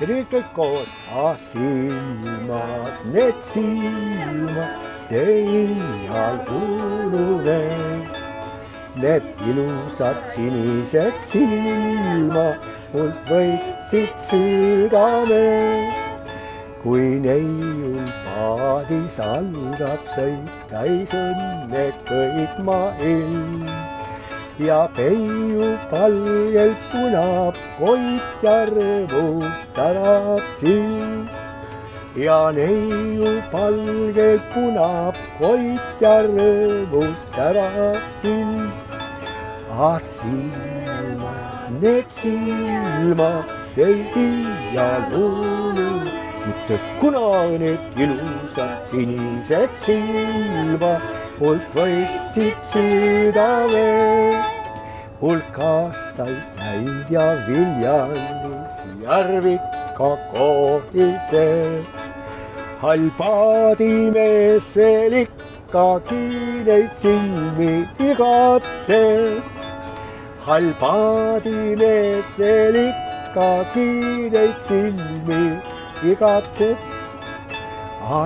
ja nüüd kõik koos. Silmad, need silmad, teil kulune. Need ilusad sinised silmad mult võitsid südame. Kui neiul paadis algab sõit, täis õnne kõik maailm. Ja peiu palgelt punab koit ja rõõmus särab silm. Ja neiu palgelt punab koit ja rõõmus särab silm. Silmad, need silmad, teil iial mitte kunagi need ilusad sinised silmad mult võitsid südame. Hulk aastaid näid ja Viljandis Järvika koodisel. Hall paadimees veel ikkagi neid silmi igatseb. Hall paadimees veel ikkagi neid silmi igatseb.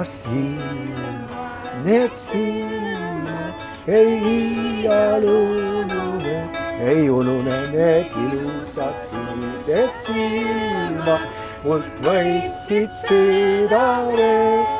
Silmad, need silmad ei iial unune, ei unune need ilusad sinised silmad mult võitsid südame.